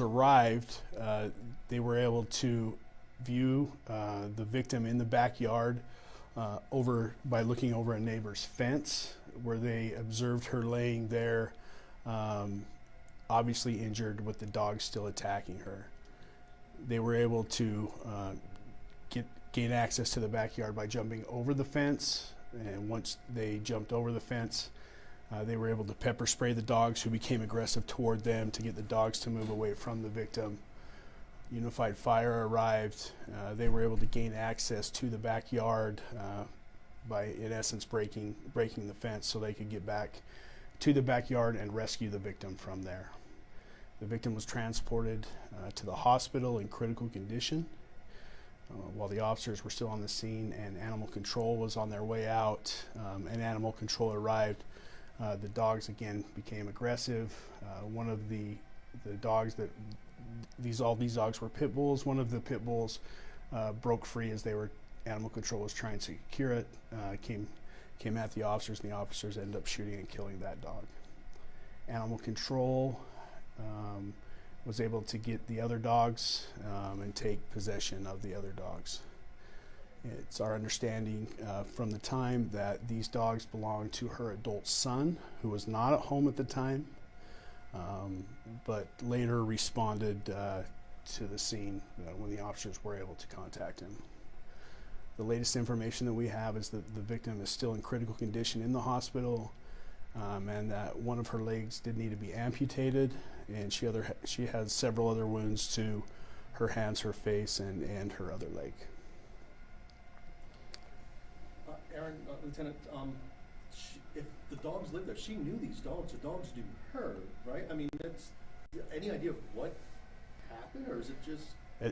arrived, they were able to view the victim in the backyard by looking over a neighbor's fence, where they observed her laying there, obviously injured, with the dog still attacking her. They were able to gain access to the backyard by jumping over the fence, and once they jumped over the fence, they were able to pepper spray the dogs, who became aggressive toward them, to get the dogs to move away from the victim. Unified fire arrived. They were able to gain access to the backyard by, in essence, breaking the fence, so they could get back to the backyard and rescue the victim from there. The victim was transported to the hospital in critical condition while the officers were still on the scene, and animal control was on their way out. And animal control arrived. The dogs again became aggressive. One of the dogs that all these dogs were pit bulls. One of the pit bulls broke free as animal control was trying to secure it. Came at the officers, and the officers ended up shooting and killing that dog. Animal control was able to get the other dogs and take possession of the other dogs. It's our understanding from the time that these dogs belonged to her adult son, who was not at home at the time, but later responded to the scene when the officers were able to contact him. The latest information that we have is that the victim is still in critical condition in the hospital, and that one of her legs did need to be amputated, and she has several other wounds to her hands, her face, and her other leg. Aaron, Lieutenant, if the dogs live there, she knew these dogs. The dogs knew her, right? I mean, that's any idea of what happened, or is it just?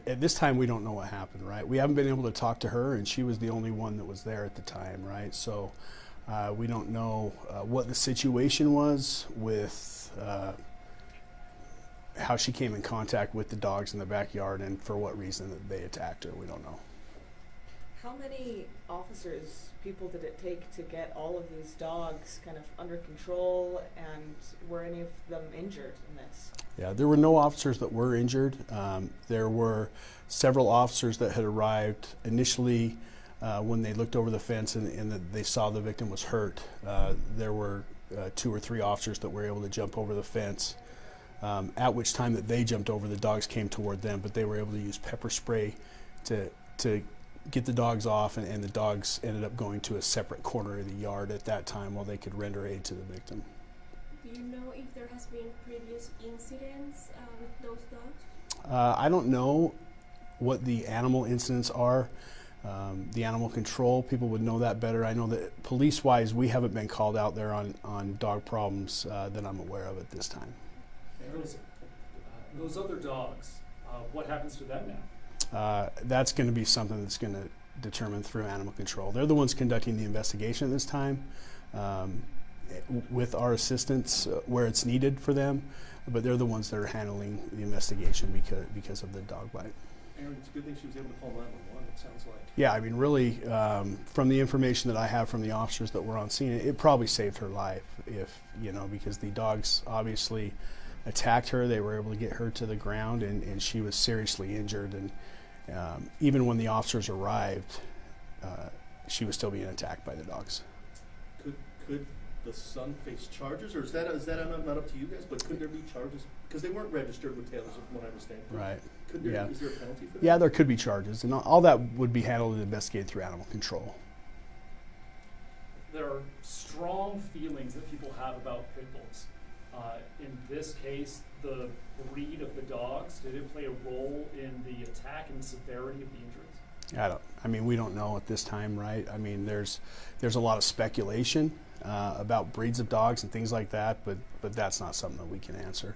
At this time, we don't know what happened, right? We haven't been able to talk to her, and she was the only one that was there at the time, right? So we don't know what the situation was with how she came in contact with the dogs in the backyard, and for what reason that they attacked her. We don't know. How many people did it take to get all of these dogs kind of under control, and were any of them injured in this? Yeah, there were no officers that were injured. There were several officers that had arrived initially when they looked over the fence and they saw the victim was hurt. There were 2 or 3 officers that were able to jump over the fence, at which time that they jumped over, the dogs came toward them, but they were able to use pepper spray to get the dogs off, and the dogs ended up going to a separate corner of the yard at that time while they could render aid to the victim. Do you know if there has been previous incidents with those dogs? I don't know what the animal incidents are. The animal control people would know that better. I know that police-wise, we haven't been called out there on dog problems that I'm aware of at this time. Those other dogs, what happens to them now? That's going to be something that's going to determine through animal control. They're the ones conducting the investigation at this time, with our assistance where it's needed for them, but they're the ones that are handling the investigation because of the dog bite. Aaron, it's a good thing she was able to call 911, it sounds like. Yeah, I mean, really, from the information that I have from the officers that were on scene, it probably saved her life, because the dogs obviously attacked her. They were able to get her to the ground, and she was seriously injured. And even when the officers arrived, she was still being attacked by the dogs. Could the son face charges, or is that not up to you guys? But could there be charges because they weren't registered with Taylorsville, from what I understand? Right. Yeah. Is there a penalty for that? Yeah, there could be charges, and all that would be handled and investigated through animal control. There are strong feelings that people have about pit bulls. In this case, the breed of the dogs, did it play a role in the attack and the severity of the injuries? We don't know at this time, right? I mean, there's a lot of speculation about breeds of dogs and things like that, but that's not something that we can answer.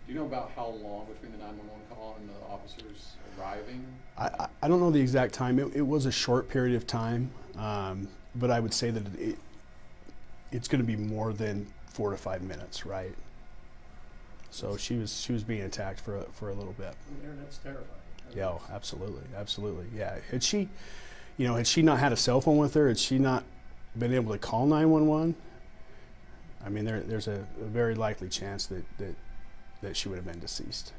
Do you know about how long between the 911 call and the officers arriving? I don't know the exact time. It was a short period of time, but I would say that it's going to be more than 4 to 5 minutes, right? So she was being attacked for a little bit. Aaron, that's terrifying. Yeah, absolutely. Yeah, had she not had a cell phone with her, had she not been able to call 911, I mean, there's a very likely chance that she would have been deceased.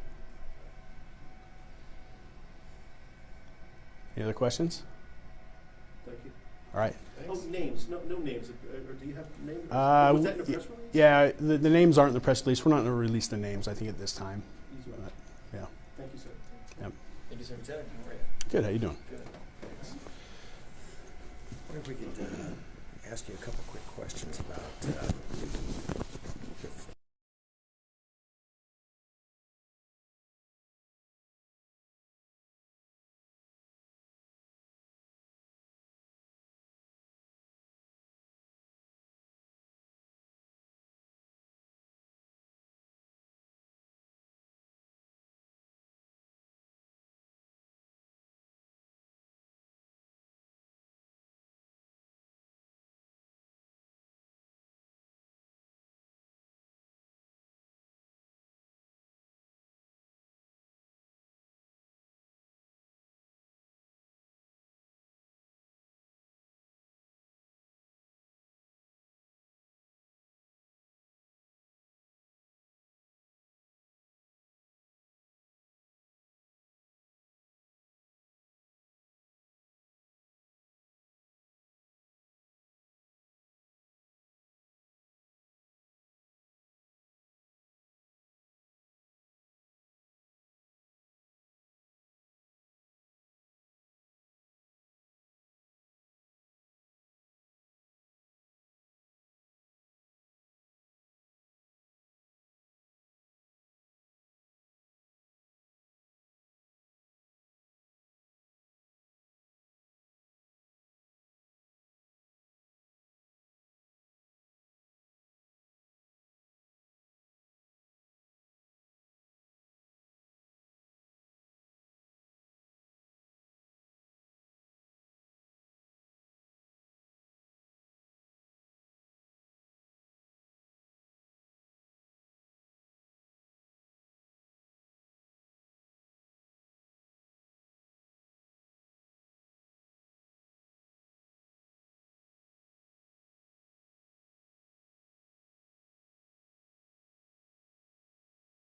Any other questions? Thank you. All right. Oh, names, no names, or do you have names? Uh, Was that in the y- press release? Yeah, the names aren't in the press release. We're not going to release the names, I think, at this time. Easy one. But, yeah. Thank you, sir. Thank you, sir. Lieutenant, how are you? Good. How you doing? Good. Thanks. I wonder if we could ask you a couple quick questions about